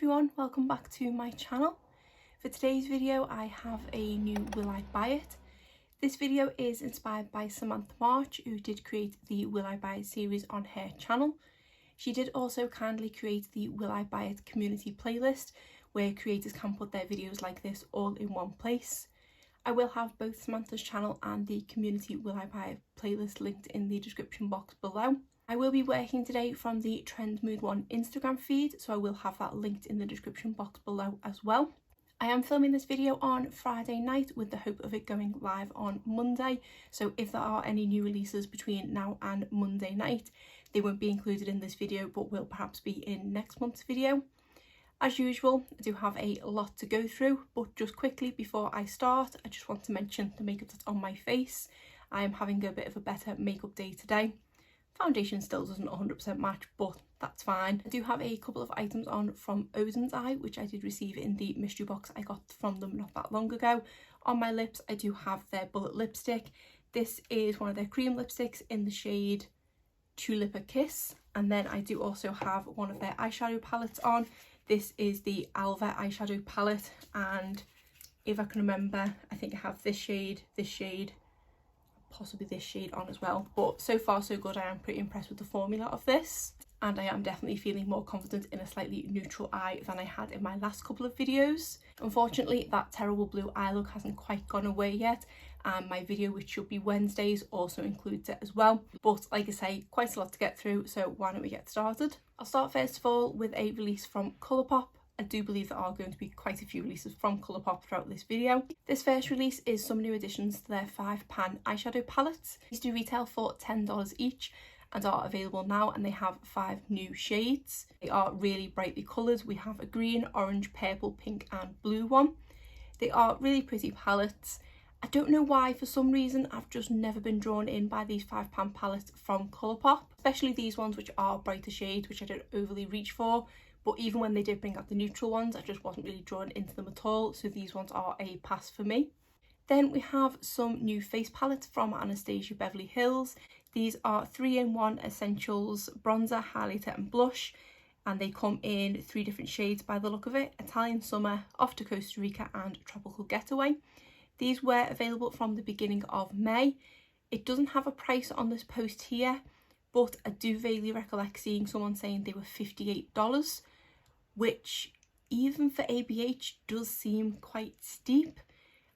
everyone, welcome back to my channel. For today's video I have a new Will I Buy It. This video is inspired by Samantha March, who did create the Will I Buy It series on her channel. She did also kindly create the Will I Buy It community playlist where creators can put their videos like this all in one place. I will have both Samantha's channel and the community Will I Buy It playlist linked in the description box below. I will be working today from the Trend Mood 1 Instagram feed, so I will have that linked in the description box below as well. I am filming this video on Friday night with the hope of it going live on Monday, so if there are any new releases between now and Monday night, they won't be included in this video but will perhaps be in next month's video. As usual, I do have a lot to go through, but just quickly before I start, I just want to mention the makeup that's on my face. I am having a bit of a better makeup day today. Foundation still doesn't 100% match, but that's fine. I do have a couple of items on from Oden's Eye, which I did receive in the mystery box I got from them not that long ago. On my lips, I do have their Bullet lipstick. This is one of their cream lipsticks in the shade Tulipa Kiss. And then I do also have one of their eyeshadow palettes on. This is the Alva eyeshadow palette, and if I can remember, I think I have this shade, possibly this shade on as well. But so far so good. I am pretty impressed with the formula of this, and I am definitely feeling more confident in a slightly neutral eye than I had in my last couple of videos. Unfortunately, that terrible blue eye look hasn't quite gone away yet, and my video, which should be Wednesdays, also includes it as well. But like I say, quite a lot to get through, so why don't we get started? I'll start first of all with a release from Colourpop. I do believe there are going to be quite a few releases from Colourpop throughout this video. This first release is some new additions to their 5-pan eyeshadow palettes. These do retail for $10 each and are available now, and they have 5 new shades. They are really brightly coloured. We have a green, orange, purple, pink and blue one. They are really pretty palettes. I don't know why, for some reason I've just never been drawn in by these 5-pan palettes from Colourpop, especially these ones which are brighter shades, which I don't overly reach for. But even when they did bring out the neutral ones, I just wasn't really drawn into them at all, so these ones are a pass for me. Then we have some new face palettes from Anastasia Beverly Hills. These are 3-in-1 essentials bronzer, highlighter and blush, and they come in 3 different shades by the look of it: Italian Summer, Off to Costa Rica and Tropical Getaway. These were available from the beginning of May. It doesn't have a price on this post here, but I do vaguely recollect seeing someone saying they were $58, which even for ABH does seem quite steep.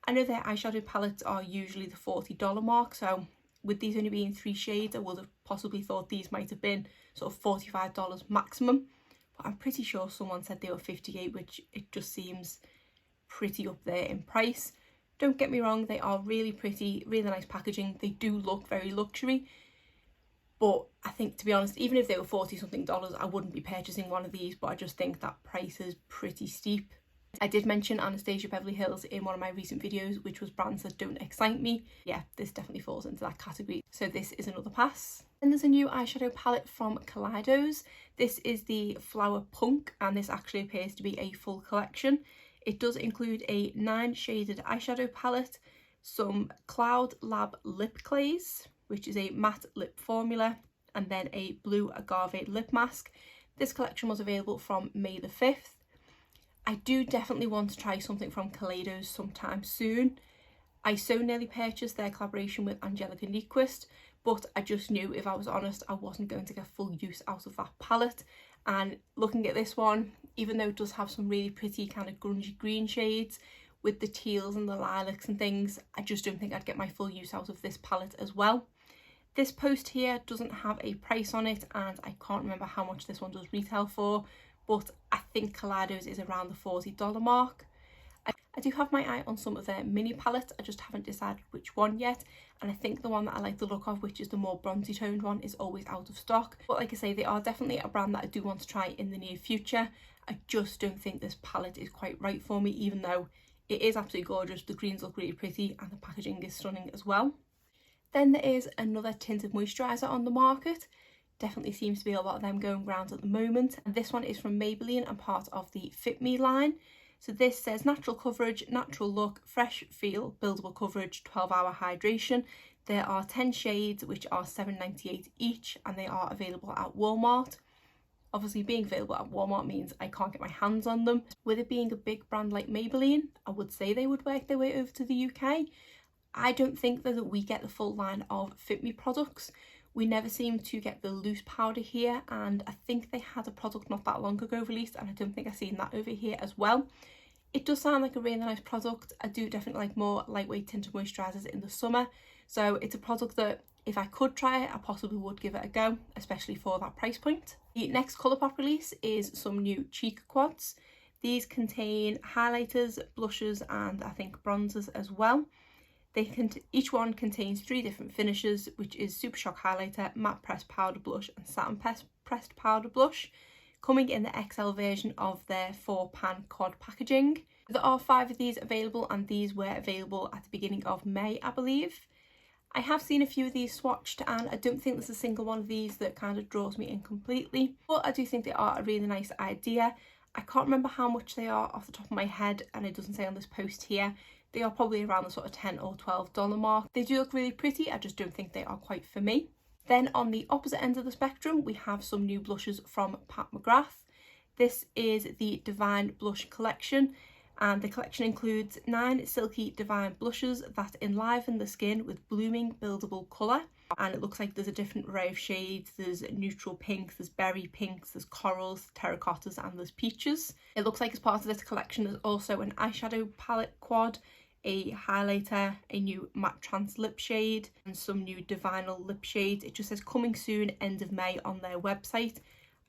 I know their eyeshadow palettes are usually the $40 mark, so with these only being 3 shades, I would have possibly thought these might have been sort of $45 maximum, but I'm pretty sure someone said they were $58, which it just seems pretty up there in price. Don't get me wrong, they are really pretty, really nice packaging. They do look very luxury, but I think, to be honest, even if they were $40 something, I wouldn't be purchasing one of these, but I just think that price is pretty steep. I did mention Anastasia Beverly Hills in one of my recent videos, which was brands that don't excite me. Yeah, this definitely falls into that category, so this is another pass. Then there's a new eyeshadow palette from Collidos. This is the Flower Punk, and this actually appears to be a full collection. It does include a 9 shaded eyeshadow palette, some Cloud Lab lip clays, which is a matte lip formula, and then a blue agave lip mask. This collection was available from May the 5th. I do definitely want to try something from Collidos sometime soon. I so nearly purchased their collaboration with Angelica Nyquist, but I just knew, if I was honest, I wasn't going to get full use out of that palette. And looking at this one, even though it does have some really pretty kind of grungy green shades with the teals and the lilacs and things, I just don't think I'd get my full use out of this palette as well. This post here doesn't have a price on it, and I can't remember how much this one does retail for, but I think Collidos is around the $40 mark. I do have my eye on some of their mini palettes. I just haven't decided which one yet, and I think the one that I like the look of, which is the more bronzy toned one, is always out of stock. But like I say, they are definitely a brand that I do want to try in the near future. I just don't think this palette is quite right for me, even though it is absolutely gorgeous. The greens look really pretty and the packaging is stunning as well. Then there is another tinted moisturiser on the market. Definitely seems to be a lot of them going around at the moment. And this one is from Maybelline and part of the Fit Me line. So this says natural coverage, natural look, fresh feel, buildable coverage, 12-hour hydration. There are 10 shades, which are $7.98 each, and they are available at Walmart. Obviously being available at Walmart means I can't get my hands on them. With it being a big brand like Maybelline, I would say they would work their way over to the UK. I don't think that we get the full line of Fit Me products. We never seem to get the loose powder here, and I think they had a product not that long ago released, and I don't think I've seen that over here as well. It does sound like a really nice product. I do definitely like more lightweight tinted moisturisers in the summer, so it's a product that if I could try it, I possibly would give it a go, especially for that price point. The next Colourpop release is some new cheek quads. These contain highlighters, blushes, and I think bronzers as well. Each one contains 3 different finishes, which is Super Shock Highlighter, Matte Pressed Powder Blush and Satin Pressed Powder Blush, coming in the XL version of their 4-pan quad packaging. There are 5 of these available, and these were available at the beginning of May, I believe. I have seen a few of these swatched, and I don't think there's a single one of these that kind of draws me in completely, but I do think they are a really nice idea. I can't remember how much they are off the top of my head, and it doesn't say on this post here. They are probably around the sort of $10 or $12 mark. They do look really pretty, I just don't think they are quite for me. Then on the opposite end of the spectrum, we have some new blushes from Pat McGrath. This is the Divine Blush collection, and the collection includes 9 silky divine blushes that enliven the skin with blooming buildable colour. And it looks like there's a different array of shades. There's neutral pinks, there's berry pinks, there's corals, terracottas, and there's peaches. It looks like as part of this collection there's also an eyeshadow palette quad, a highlighter, a new matte trans lip shade, and some new divinal lip shades. It just says coming soon, end of May on their website.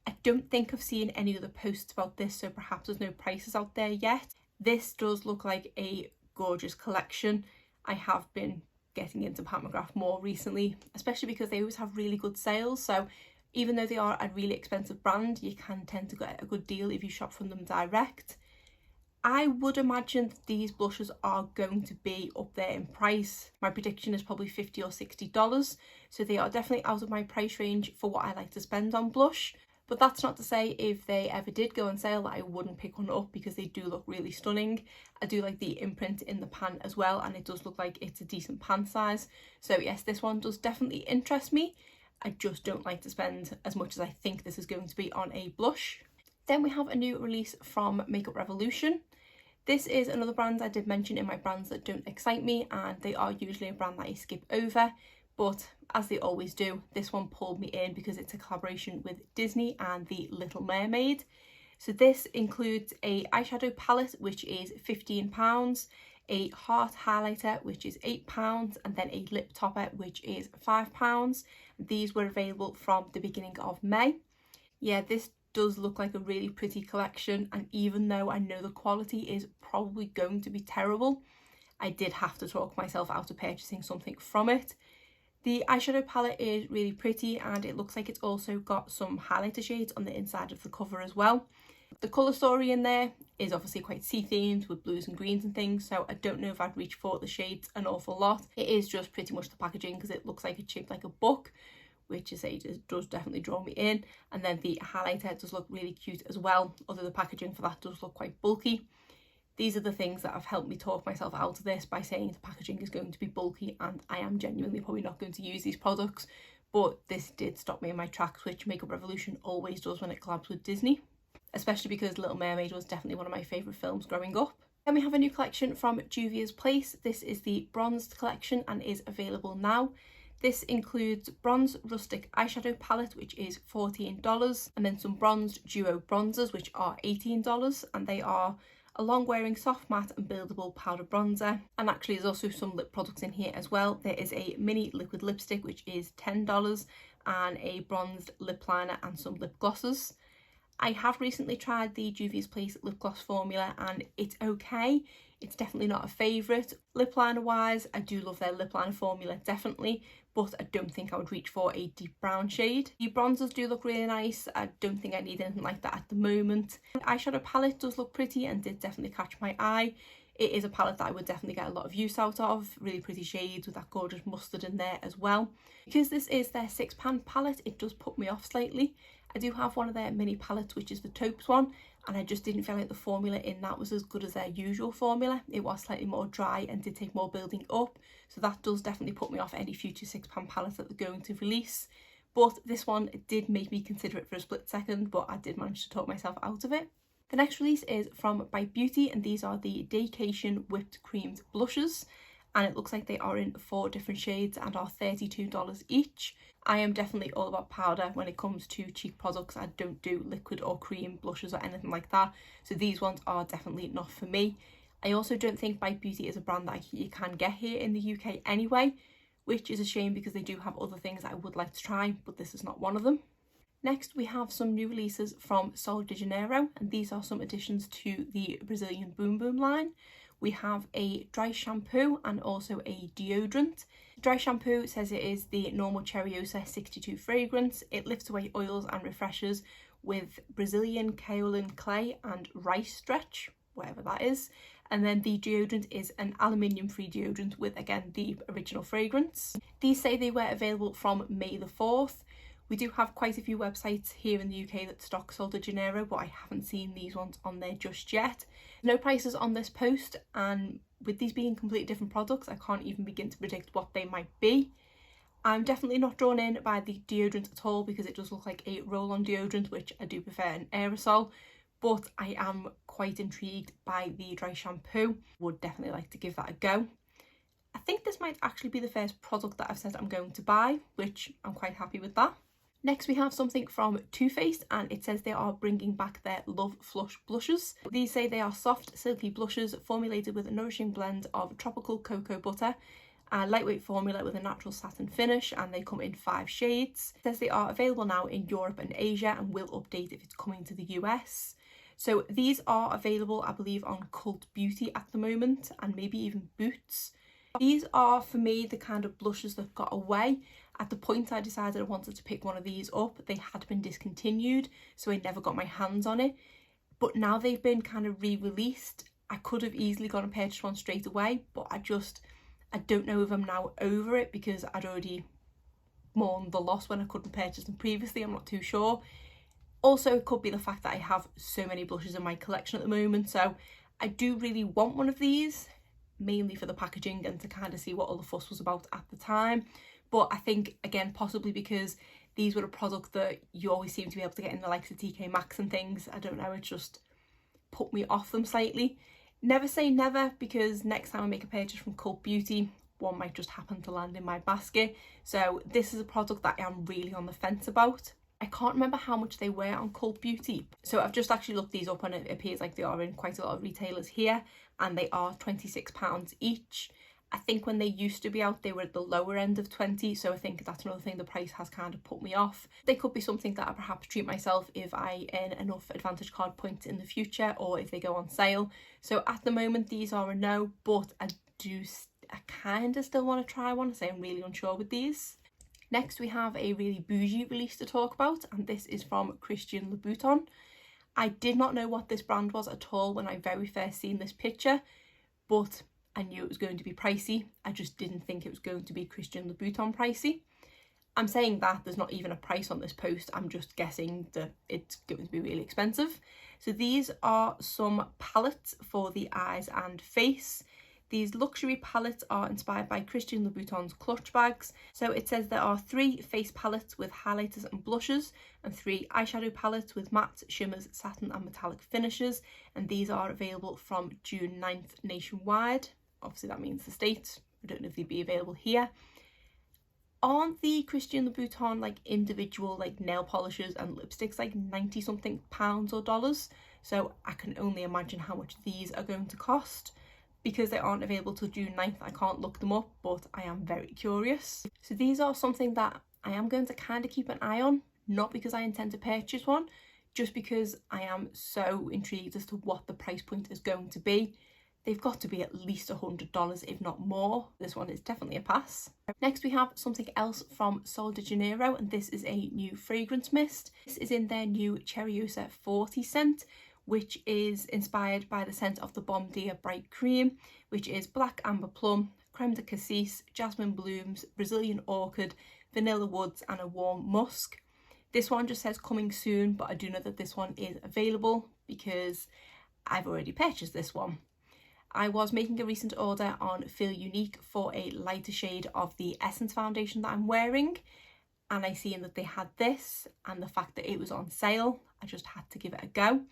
I don't think I've seen any other posts about this, so perhaps there's no prices out there yet. This does look like a gorgeous collection. I have been getting into Pat McGrath more recently, especially because they always have really good sales. So even though they are a really expensive brand, you can tend to get a good deal if you shop from them direct. I would imagine that these blushes are going to be up there in price. My prediction is probably $50 or $60, so they are definitely out of my price range for what I like to spend on blush. But that's not to say if they ever did go on sale that I wouldn't pick one up, because they do look really stunning. I do like the imprint in the pan as well, and it does look like it's a decent pan size. So yes, this one does definitely interest me. I just don't like to spend as much as I think this is going to be on a blush. Then we have a new release from Makeup Revolution. This is another brand I did mention in my brands that don't excite me, and they are usually a brand that I skip over, but as they always do, this one pulled me in because it's a collaboration with Disney and The Little Mermaid. So this includes a eyeshadow palette, which is £15, a heart highlighter, which is £8, and then a lip topper, which is £5. These were available from the beginning of May. Yeah, this does look like a really pretty collection, and even though I know the quality is probably going to be terrible, I did have to talk myself out of purchasing something from it. The eyeshadow palette is really pretty, and it looks like it's also got some highlighter shades on the inside of the cover as well. The colour story in there is obviously quite sea themed with blues and greens and things, so I don't know if I'd reach for the shades an awful lot. It is just pretty much the packaging, because it looks like it's shaped like a book, which is does definitely draw me in. And then the highlighter does look really cute as well, although the packaging for that does look quite bulky. These are the things that have helped me talk myself out of this by saying the packaging is going to be bulky, and I am genuinely probably not going to use these products. But this did stop me in my tracks, which Makeup Revolution always does when it collabs with Disney, especially because Little Mermaid was definitely one of my favourite films growing up. Then we have a new collection from Juvia's Place. This is the Bronzed collection and is available now. This includes Bronze Rustic Eyeshadow Palette, which is $14, and then some Bronzed Duo Bronzers, which are $18, and they are a long wearing soft matte and buildable powder bronzer. And actually there's also some lip products in here as well. There is a mini liquid lipstick, which is $10, and a bronzed lip liner and some lip glosses. I have recently tried the Juvia's Place lip gloss formula, and it's okay. It's definitely not a favourite. Lip liner wise, I do love their lip liner formula, definitely, but I don't think I would reach for a deep brown shade. The bronzers do look really nice. I don't think I need anything like that at the moment. The eyeshadow palette does look pretty and did definitely catch my eye. It is a palette that I would definitely get a lot of use out of. Really pretty shades with that gorgeous mustard in there as well. Because this is their 6-pan palette, it does put me off slightly. I do have one of their mini palettes, which is the taupes one, and I just didn't feel like the formula in that was as good as their usual formula. It was slightly more dry and did take more building up, so that does definitely put me off any future 6-pan palettes that they're going to release. but this one did make me consider it for a split second, but I did manage to talk myself out of it. The next release is from By Beauty, and these are the Decay Whipped Creamed Blushes, and it looks like they are in 4 different shades and are $32 each. I am definitely all about powder when it comes to cheek products. I don't do liquid or cream blushes or anything like that, so these ones are definitely not for me. I also don't think By Beauty is a brand that you can get here in the UK anyway, which is a shame because they do have other things that I would like to try, but this is not one of them. Next, we have some new releases from Sol de Janeiro, and these are some additions to the Brazilian Boom Boom line. We have a dry shampoo and also a deodorant. Dry shampoo says it is the normal Cherryosa 62 fragrance. It lifts away oils and refreshes with Brazilian kaolin clay and rice stretch, whatever that is. And then the deodorant is an aluminium-free deodorant with, again, the original fragrance. These say they were available from May the 4th. We do have quite a few websites here in the UK that stock Sol de Janeiro, but I haven't seen these ones on there just yet. No prices on this post, and with these being completely different products, I can't even begin to predict what they might be. I'm definitely not drawn in by the deodorant at all because it does look like a roll-on deodorant, which I do prefer an aerosol, but I am quite intrigued by the dry shampoo. Would definitely like to give that a go. I think this might actually be the first product that I've said I'm going to buy, which I'm quite happy with that. Next, we have something from Too Faced, and it says they are bringing back their Love Flush blushes. These say they are soft, silky blushes formulated with a nourishing blend of tropical cocoa butter, a lightweight formula with a natural satin finish, and they come in 5 shades. It says they are available now in Europe and Asia and will update if it's coming to the US. So these are available, I believe, on Cult Beauty at the moment, and maybe even Boots. These are, for me, the kind of blushes that got away. At the point I decided I wanted to pick one of these up, they had been discontinued, so I never got my hands on it. But now they've been kind of re-released. I could have easily gone and purchased one straight away, but I don't know if I'm now over it because I'd already mourned the loss when I couldn't purchase them previously. I'm not too sure. Also, it could be the fact that I have so many blushes in my collection at the moment, so I do really want one of these, mainly for the packaging and to kind of see what all the fuss was about at the time. But I think, again, possibly because these were a product that you always seem to be able to get in the likes of TK Maxx and things, I don't know, it just put me off them slightly. Never say never, because next time I make a purchase from Cult Beauty, one might just happen to land in my basket. So this is a product that I'm really on the fence about. I can't remember how much they were on Cult Beauty, so I've just actually looked these up and it appears like they are in quite a lot of retailers here, and they are £26 each. I think when they used to be out, they were at the lower end of 20, so I think that's another thing the price has kind of put me off. They could be something that I perhaps treat myself if I earn enough Advantage card points in the future, or if they go on sale. So at the moment, these are a no, but I kind of still want to try one, so I'm really unsure with these. Next, we have a really bougie release to talk about, and this is from Christian Lebouton. I did not know what this brand was at all when I very first seen this picture, but I knew it was going to be pricey. I just didn't think it was going to be Christian Lebouton pricey. I'm saying that there's not even a price on this post. I'm just guessing that it's going to be really expensive. So these are some palettes for the eyes and face. These luxury palettes are inspired by Christian Lebouton's clutch bags. So it says there are 3 face palettes with highlighters and blushes, and 3 eyeshadow palettes with mattes, shimmers, satin and metallic finishes. And these are available from June 9th nationwide. Obviously that means the States. I don't know if they'd be available here. Aren't the Christian Lebouton like individual like nail polishes and lipsticks like 90 something pounds or dollars? So I can only imagine how much these are going to cost. Because they aren't available till June 9th, I can't look them up, but I am very curious. So these are something that I am going to kind of keep an eye on, not because I intend to purchase one, just because I am so intrigued as to what the price point is going to be. They've got to be at least $100, if not more. This one is definitely a pass. Next, we have something else from Sol de Janeiro, and this is a new fragrance mist. This is in their new Cherryosa 40 scent, which is inspired by the scent of the Bom Dia Bright Cream, which is black amber plum, creme de cassis, jasmine blooms, Brazilian orchid, vanilla woods and a warm musk. This one just says coming soon, but I do know that this one is available because I've already purchased this one. I was making a recent order on Feel Unique for a lighter shade of the Essence foundation that I'm wearing. and I seen that they had this, and the fact that it was on sale, I just had to give it a go.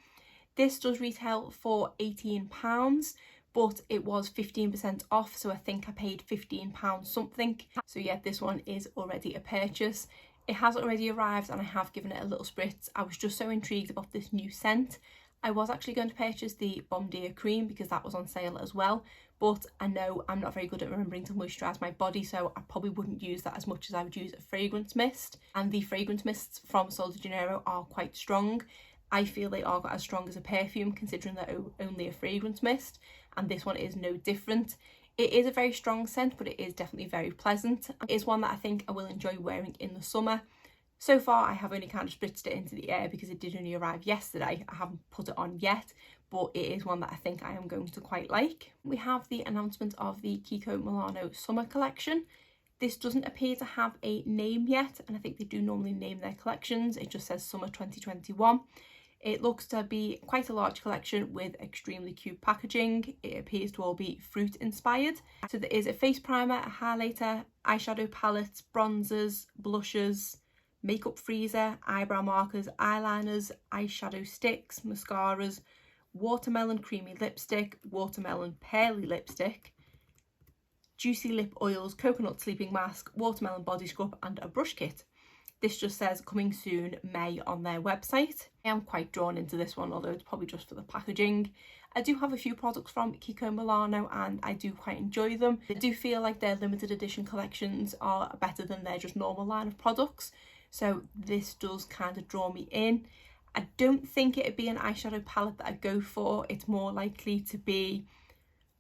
This does retail for £18, but it was 15% off, so I think I paid £15 something. So yeah, this one is already a purchase. It has already arrived and I have given it a little spritz. I was just so intrigued about this new scent. I was actually going to purchase the Bombardier cream because that was on sale as well, but I know I'm not very good at remembering to moisturise my body, so I probably wouldn't use that as much as I would use a fragrance mist. And the fragrance mists from Sol de Janeiro are quite strong. I feel they are as strong as a perfume considering they're only a fragrance mist, and this one is no different. It is a very strong scent, but it is definitely very pleasant. It is one that I think I will enjoy wearing in the summer. So far I have only kind of spritzed it into the air because it did only arrive yesterday. I haven't put it on yet, but it is one that I think I am going to quite like. We have the announcement of the Kiko Milano summer collection. This doesn't appear to have a name yet, and I think they do normally name their collections. It just says summer 2021. It looks to be quite a large collection with extremely cute packaging. It appears to all be fruit inspired. So there is a face primer, a highlighter, eyeshadow palettes, bronzers, blushes, makeup freezer, eyebrow markers, eyeliners, eyeshadow sticks, mascaras, watermelon creamy lipstick, watermelon pearly lipstick, juicy lip oils, coconut sleeping mask, watermelon body scrub and a brush kit. This just says coming soon May on their website. I am quite drawn into this one, although it's probably just for the packaging. I do have a few products from Kiko Milano and I do quite enjoy them. I do feel like their limited edition collections are better than their just normal line of products. So this does kind of draw me in. I don't think it'd be an eyeshadow palette that I'd go for. It's more likely to be,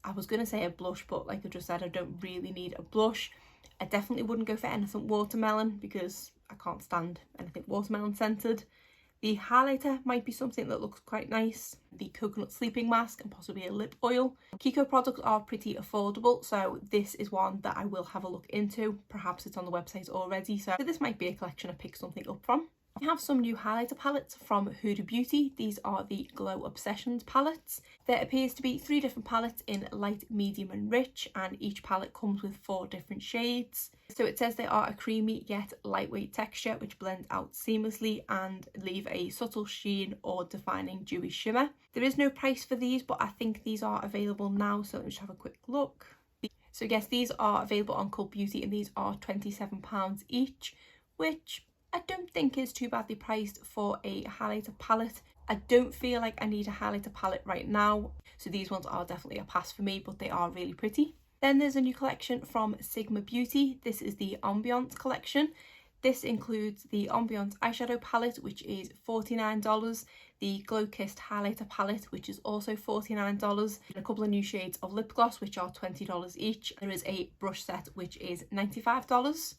I was going to say a blush, but like I just said, I don't really need a blush. I definitely wouldn't go for anything watermelon because I can't stand anything watermelon scented. The highlighter might be something that looks quite nice. The coconut sleeping mask and possibly a lip oil. Kiko products are pretty affordable, so this is one that I will have a look into. Perhaps it's on the website already, so this might be a collection I pick something up from. We have some new highlighter palettes from Huda Beauty. These are the Glow Obsessions palettes. There appears to be 3 different palettes in light, medium and rich, and each palette comes with 4 different shades. So it says they are a creamy yet lightweight texture which blend out seamlessly and leave a subtle sheen or defining dewy shimmer. There is no price for these, but I think these are available now, so let me just have a quick look. So yes, these are available on Cult Beauty and these are £27 each, which I don't think is too badly priced for a highlighter palette. I don't feel like I need a highlighter palette right now, so these ones are definitely a pass for me, but they are really pretty. Then there's a new collection from Sigma Beauty. This is the Ambiance collection. This includes the Ambiance eyeshadow palette, which is $49, the Glow Kissed highlighter palette, which is also $49, and a couple of new shades of lip gloss, which are $20 each. There is a brush set, which is $95.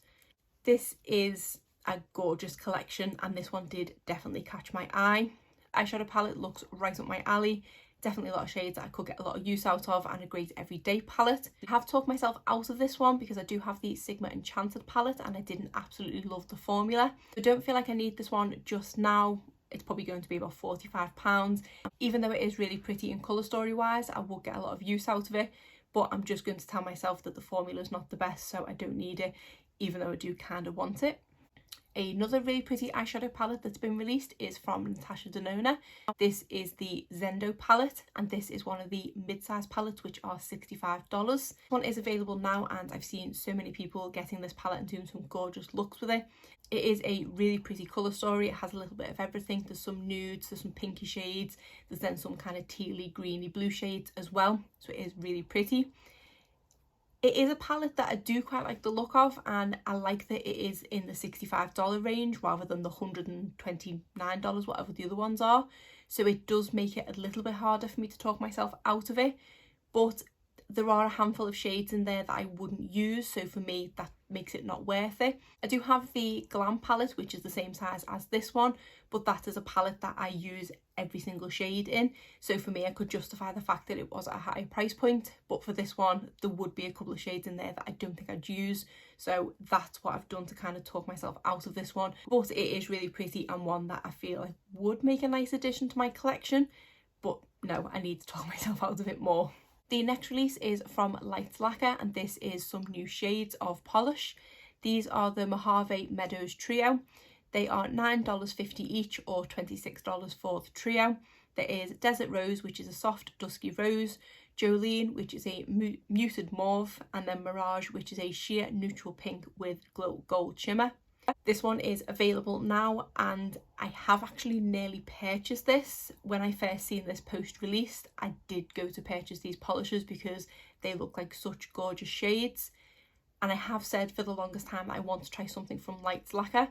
This is a gorgeous collection, and this one did definitely catch my eye. Eyeshadow palette looks right up my alley. Definitely a lot of shades that I could get a lot of use out of, and a great everyday palette. I have talked myself out of this one because I do have the Sigma Enchanted palette and I didn't absolutely love the formula. I don't feel like I need this one just now. It's probably going to be about £45. Even though it is really pretty and colour story wise, I will get a lot of use out of it, but I'm just going to tell myself that the formula is not the best, so I don't need it, even though I do kind of want it. Another really pretty eyeshadow palette that's been released is from Natasha Denona. This is the Zendo palette, and this is one of the mid-size palettes, which are $65. This one is available now, and I've seen so many people getting this palette and doing some gorgeous looks with it. It is a really pretty colour story. It has a little bit of everything. There's some nudes, there's some pinky shades, there's then some kind of tealy, greeny blue shades as well. So it is really pretty. It is a palette that I do quite like the look of, and I like that it is in the $65 range rather than the $129, whatever the other ones are. So it does make it a little bit harder for me to talk myself out of it, but there are a handful of shades in there that I wouldn't use, so for me that makes it not worth it. I do have the Glam palette, which is the same size as this one, but that is a palette that I use every single shade in, so for me I could justify the fact that it was at a high price point. But for this one there would be a couple of shades in there that I don't think I'd use, so that's what I've done to kind of talk myself out of this one. But it is really pretty and one that I feel like would make a nice addition to my collection, but no, I need to talk myself out of it more. The next release is from Light Lacquer, and this is some new shades of polish. These are the Mojave Meadows Trio. They are $9.50 each, or $26 for the trio. There is Desert Rose, which is a soft dusky rose, Jolene, which is a muted mauve, and then Mirage, which is a sheer neutral pink with gold shimmer. This one is available now, and I have actually nearly purchased this. When I first seen this post-released, I did go to purchase these polishers because they look like such gorgeous shades. And I have said for the longest time that I want to try something from Lights Lacquer,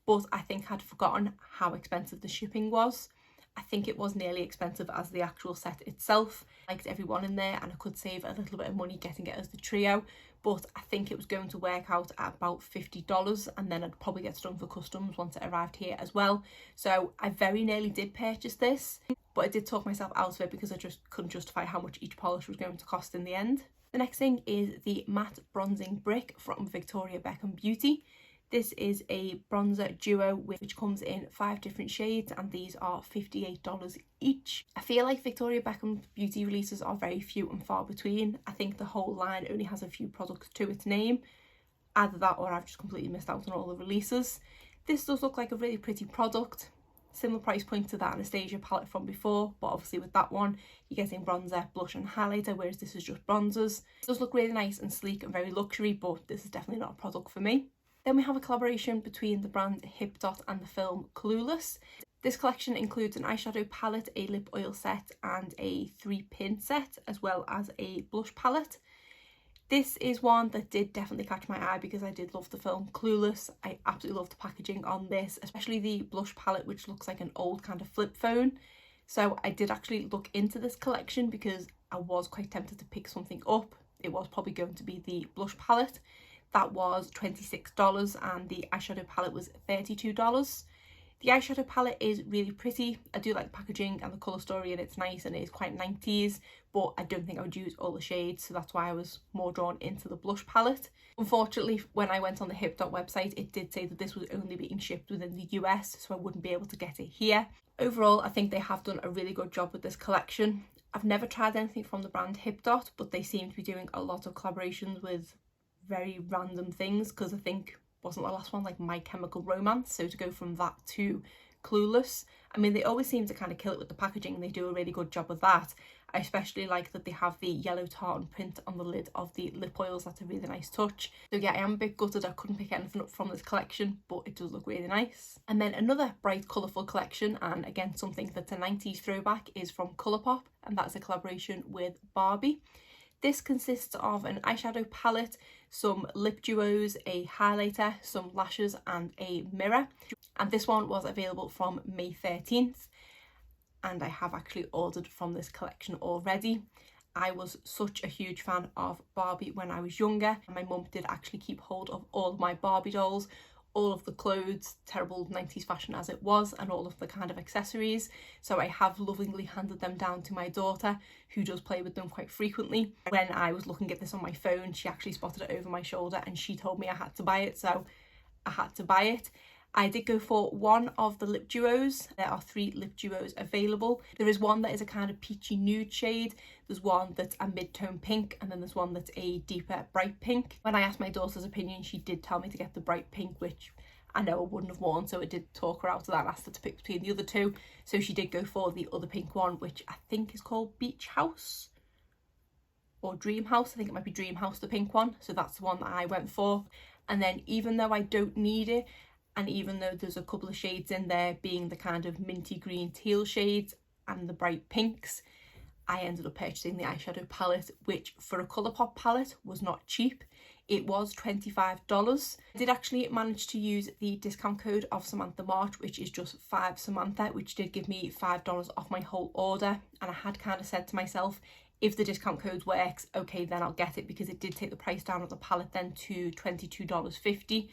but I think I'd forgotten how expensive the shipping was. I think it was nearly expensive as the actual set itself. I liked everyone in there, and I could save a little bit of money getting it as the trio, but I think it was going to work out at about $50, and then I'd probably get stung for customs once it arrived here as well. So I very nearly did purchase this, but I did talk myself out of it because I just couldn't justify how much each polish was going to cost in the end. The next thing is the Matte Bronzing Brick from Victoria Beckham Beauty. This is a bronzer duo which comes in 5 different shades, and these are $58 each. I feel like Victoria Beckham Beauty releases are very few and far between. I think the whole line only has a few products to its name. Either that or I've just completely missed out on all the releases. This does look like a really pretty product. Similar price point to that Anastasia palette from before, but obviously with that one you're getting bronzer, blush and highlighter, whereas this is just bronzers. It does look really nice and sleek and very luxury, but this is definitely not a product for me. Then we have a collaboration between the brand Hip Dot and the film Clueless. This collection includes an eyeshadow palette, a lip oil set and a 3-pin set, as well as a blush palette. This is one that did definitely catch my eye because I did love the film Clueless. I absolutely love the packaging on this, especially the blush palette, which looks like an old kind of flip phone. So I did actually look into this collection because I was quite tempted to pick something up. It was probably going to be the blush palette. That was $26, and the eyeshadow palette was $32. The eyeshadow palette is really pretty. I do like the packaging and the colour story, and it's nice and it is quite 90s, but I don't think I would use all the shades, so that's why I was more drawn into the blush palette. Unfortunately, when I went on the Hip Dot website, it did say that this was only being shipped within the US, so I wouldn't be able to get it here. Overall, I think they have done a really good job with this collection. I've never tried anything from the brand Hip Dot, but they seem to be doing a lot of collaborations with very random things, because I think, wasn't the last one like My Chemical Romance? So to go from that to Clueless, I mean, they always seem to kind of kill it with the packaging. They do a really good job with that. I especially like that they have the yellow tartan print on the lid of the lip oils. That's a really nice touch. So yeah, I am a bit gutted I couldn't pick anything up from this collection, but it does look really nice. And then another bright colourful collection, and again something that's a 90s throwback, is from Colourpop, and that's a collaboration with Barbie. This consists of an eyeshadow palette, some lip duos, a highlighter, some lashes and a mirror. And this one was available from May 13th. And I have actually ordered from this collection already. I was such a huge fan of Barbie when I was younger. And my mum did actually keep hold of all of my Barbie dolls, all of the clothes, terrible 90s fashion as it was, and all of the kind of accessories. So I have lovingly handed them down to my daughter, who does play with them quite frequently. When I was looking at this on my phone, she actually spotted it over my shoulder and she told me I had to buy it, so I had to buy it. I did go for one of the lip duos. There are 3 lip duos available. There is one that is a kind of peachy nude shade, there's one that's a mid-tone pink, and then there's one that's a deeper bright pink. When I asked my daughter's opinion, she did tell me to get the bright pink, which I know I wouldn't have worn, so it did talk her out of that and asked her to pick between the other 2. So she did go for the other pink one, which I think is called Beach House or Dream House. I think it might be Dream House, the pink one. So that's the one that I went for. And then even though I don't need it, and even though there's a couple of shades in there, being the kind of minty green teal shades and the bright pinks, I ended up purchasing the eyeshadow palette, which for a Colourpop palette was not cheap. It was $25. I did actually manage to use the discount code of Samantha March, which is just 5 Samantha, which did give me $5 off my whole order. And I had kind of said to myself, if the discount code works, okay, then I'll get it, because it did take the price down of the palette then to $22.50.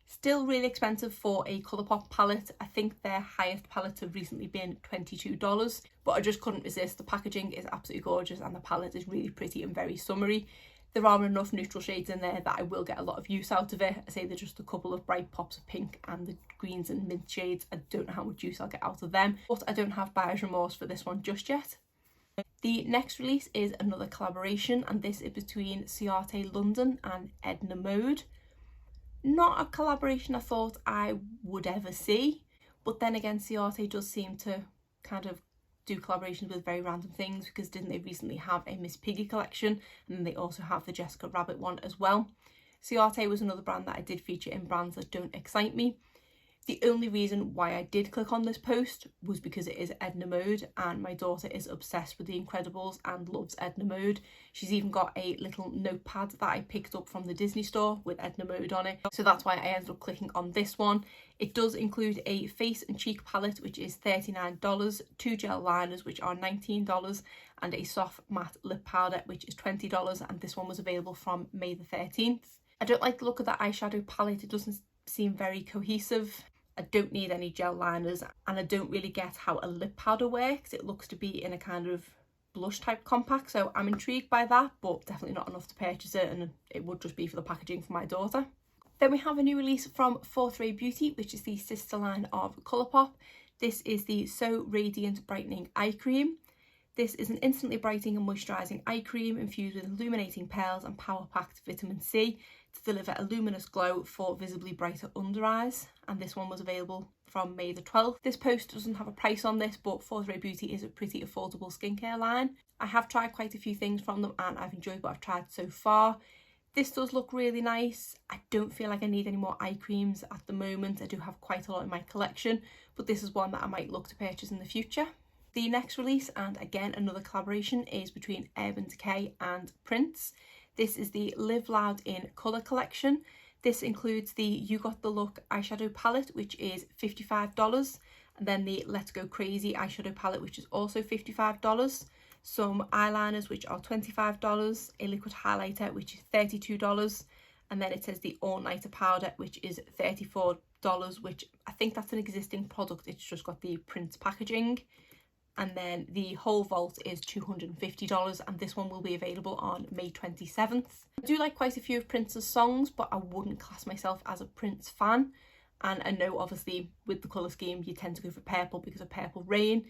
Still really expensive for a Colourpop palette. I think their highest palettes have recently been $22, but I just couldn't resist. The packaging is absolutely gorgeous and the palette is really pretty and very summery. There are enough neutral shades in there that I will get a lot of use out of it. I say there's just a couple of bright pops of pink and the greens and mint shades. I don't know how much use I'll get out of them, but I don't have buyer's remorse for this one just yet. The next release is another collaboration, and this is between Ciate London and Edna Mode. Not a collaboration I thought I would ever see, but then again, Ciate does seem to kind of do collaborations with very random things, because didn't they recently have a Miss Piggy collection, and then they also have the Jessica Rabbit one as well. Ciate was another brand that I did feature in brands that don't excite me. The only reason why I did click on this post was because it is Edna Mode, and my daughter is obsessed with The Incredibles and loves Edna Mode. She's even got a little notepad that I picked up from the Disney store with Edna Mode on it. So that's why I ended up clicking on this one. It does include a face and cheek palette, which is $39, 2 gel liners, which are $19, and a soft matte lip powder, which is $20, and this one was available from May the 13th. I don't like the look of that eyeshadow palette. It doesn't seem very cohesive. I don't need any gel liners, and I don't really get how a lip powder works. It looks to be in a kind of blush type compact, so I'm intrigued by that, but definitely not enough to purchase it, and it would just be for the packaging for my daughter. Then we have a new release from 43 Beauty, which is the sister line of Colourpop. This is the So Radiant Brightening Eye Cream. This is an instantly brightening and moisturising eye cream infused with illuminating pearls and power-packed vitamin C to deliver a luminous glow for visibly brighter under eyes. And this one was available from May the 12th. This post doesn't have a price on this, but 43 Beauty is a pretty affordable skincare line. I have tried quite a few things from them and I've enjoyed what I've tried so far. This does look really nice. I don't feel like I need any more eye creams at the moment. I do have quite a lot in my collection, but this is one that I might look to purchase in the future. The next release, and again another collaboration, is between Urban Decay and Prince. This is the Live Loud in Colour collection. This includes the You Got the Look eyeshadow palette, which is $55, and then the Let's Go Crazy eyeshadow palette, which is also $55. Some eyeliners, which are $25, a liquid highlighter, which is $32, and then it says the All Nighter powder, which is $34, which I think that's an existing product. It's just got the Prince packaging. And then the whole vault is $250, and this one will be available on May 27th. I do like quite a few of Prince's songs, but I wouldn't class myself as a Prince fan. And I know obviously with the colour scheme you tend to go for purple because of Purple Rain,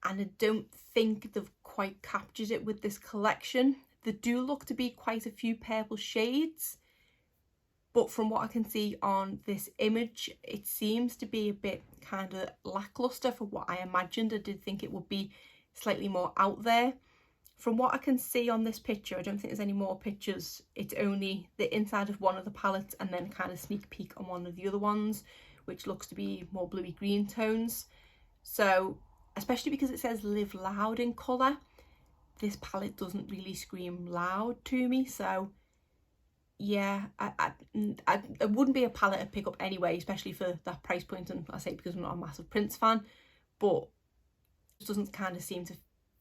and I don't think they've quite captured it with this collection. There do look to be quite a few purple shades, but from what I can see on this image, it seems to be a bit kind of lackluster for what I imagined. I did think it would be slightly more out there. From what I can see on this picture, I don't think there's any more pictures. It's only the inside of one of the palettes and then kind of sneak peek on one of the other ones, which looks to be more bluey green tones. So, especially because it says Live Loud in colour, this palette doesn't really scream loud to me. So yeah, it wouldn't be a palette I'd pick up anyway, especially for that price point, and I say because I'm not a massive Prince fan, but it doesn't kind of seem to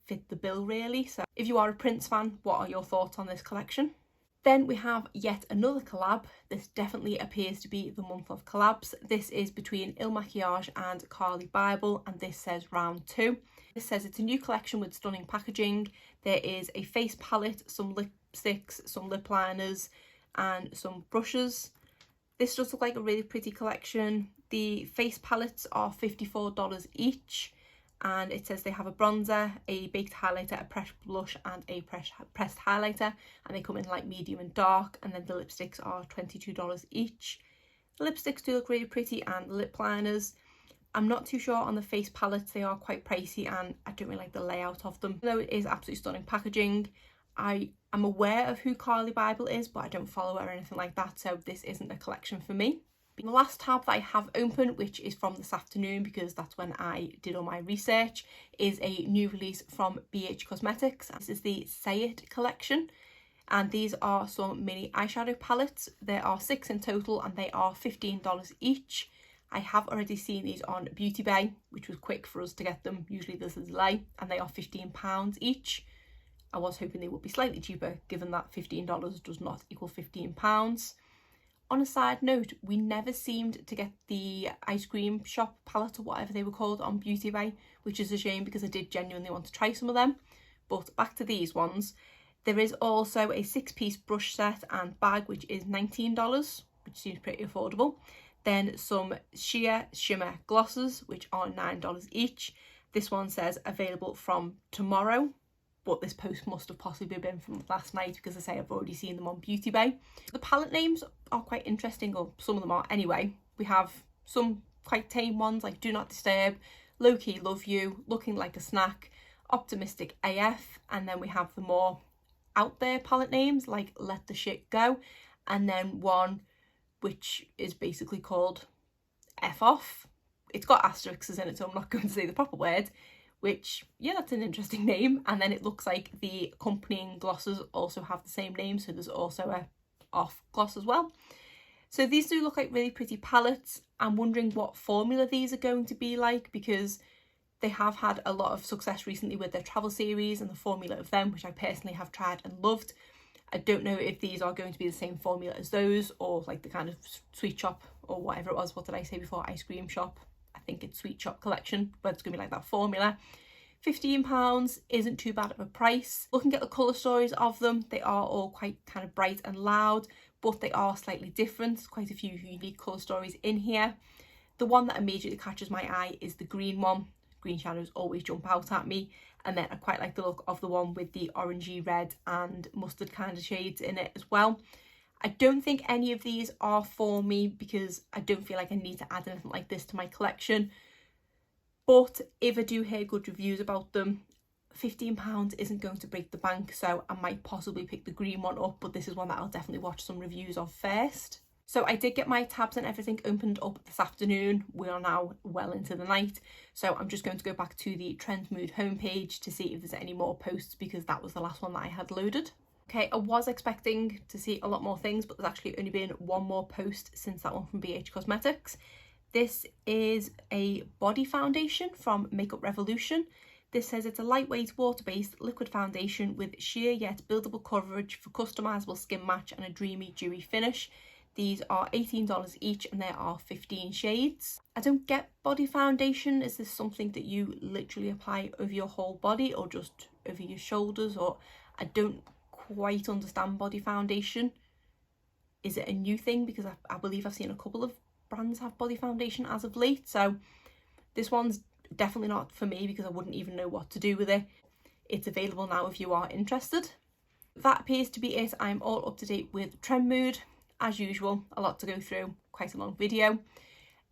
fit the bill really. So if you are a Prince fan, what are your thoughts on this collection? Then we have yet another collab. This definitely appears to be the month of collabs. This is between Il Makiage and Carly Bible, and this says round 2. This says it's a new collection with stunning packaging. There is a face palette, some lipsticks, some lip liners, and some brushes. This does look like a really pretty collection. The face palettes are $54 each, and it says they have a bronzer, a baked highlighter, a pressed blush, and a pressed highlighter, and they come in light, medium and dark. And then the lipsticks are $22 each. The lipsticks do look really pretty, and the lip liners, I'm not too sure on the face palettes. They are quite pricey and I don't really like the layout of them, though it is absolutely stunning packaging. I am aware of who Carly Bible is, but I don't follow her or anything like that, so this isn't a collection for me. The last tab that I have open, which is from this afternoon because that's when I did all my research, is a new release from BH Cosmetics. This is the Say It collection, and these are some mini eyeshadow palettes. There are 6 in total and they are $15 each. I have already seen these on Beauty Bay, which was quick for us to get them. Usually there's a delay, and they are £15 each. I was hoping they would be slightly cheaper, given that $15 does not equal £15. On a side note, we never seemed to get the ice cream shop palette or whatever they were called on Beauty Bay, which is a shame because I did genuinely want to try some of them. But back to these ones. There is also a 6-piece brush set and bag, which is $19, which seems pretty affordable. Then some sheer shimmer glosses, which are $9 each. This one says available from tomorrow, but this post must have possibly been from last night because I say I've already seen them on Beauty Bay. The palette names are quite interesting, or some of them are anyway. We have some quite tame ones like Do Not Disturb, Low Key Love You, Looking Like a Snack, Optimistic AF, and then we have the more out there palette names like Let the Shit Go, and then one which is basically called F Off. It's got asterisks in it, so I'm not going to say the proper word, which, yeah, that's an interesting name. And then it looks like the accompanying glosses also have the same name, so there's also a off gloss as well. So these do look like really pretty palettes. I'm wondering what formula these are going to be like, because they have had a lot of success recently with their travel series and the formula of them, which I personally have tried and loved. I don't know if these are going to be the same formula as those, or like the kind of sweet shop or whatever it was. What did I say before? Ice cream shop. I think it's sweet shop collection, but it's going to be like that formula. £15 isn't too bad of a price. Looking at the colour stories of them, they are all quite kind of bright and loud, but they are slightly different. Quite a few unique colour stories in here. The one that immediately catches my eye is the green one. Green shadows always jump out at me. And then I quite like the look of the one with the orangey red and mustard kind of shades in it as well. I don't think any of these are for me, because I don't feel like I need to add anything like this to my collection. But if I do hear good reviews about them, £15 isn't going to break the bank, so I might possibly pick the green one up, but this is one that I'll definitely watch some reviews of first. So I did get my tabs and everything opened up this afternoon. We are now well into the night, so I'm just going to go back to the Trend Mood homepage to see if there's any more posts, because that was the last one that I had loaded. Okay, I was expecting to see a lot more things, but there's actually only been one more post since that one from BH Cosmetics. This is a body foundation from Makeup Revolution. This says it's a lightweight water-based liquid foundation with sheer yet buildable coverage for customizable skin match and a dreamy dewy finish. These are $18 each and there are 15 shades. I don't get body foundation. Is this something that you literally apply over your whole body or just over your shoulders? Or I don't quite understand body foundation. Is it a new thing? Because I believe I've seen a couple of brands have body foundation as of late. So this one's definitely not for me, because I wouldn't even know what to do with it. It's available now if you are interested. That appears to be it. I'm all up to date with Trend Mood. As usual, a lot to go through, quite a long video.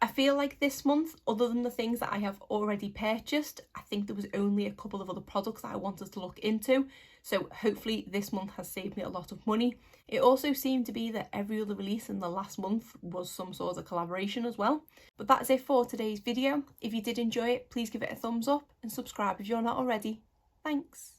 I feel like this month, other than the things that I have already purchased, I think there was only a couple of other products that I wanted to look into. So hopefully this month has saved me a lot of money. It also seemed to be that every other release in the last month was some sort of collaboration as well. But that's it for today's video. If you did enjoy it, please give it a thumbs up and subscribe if you're not already. Thanks.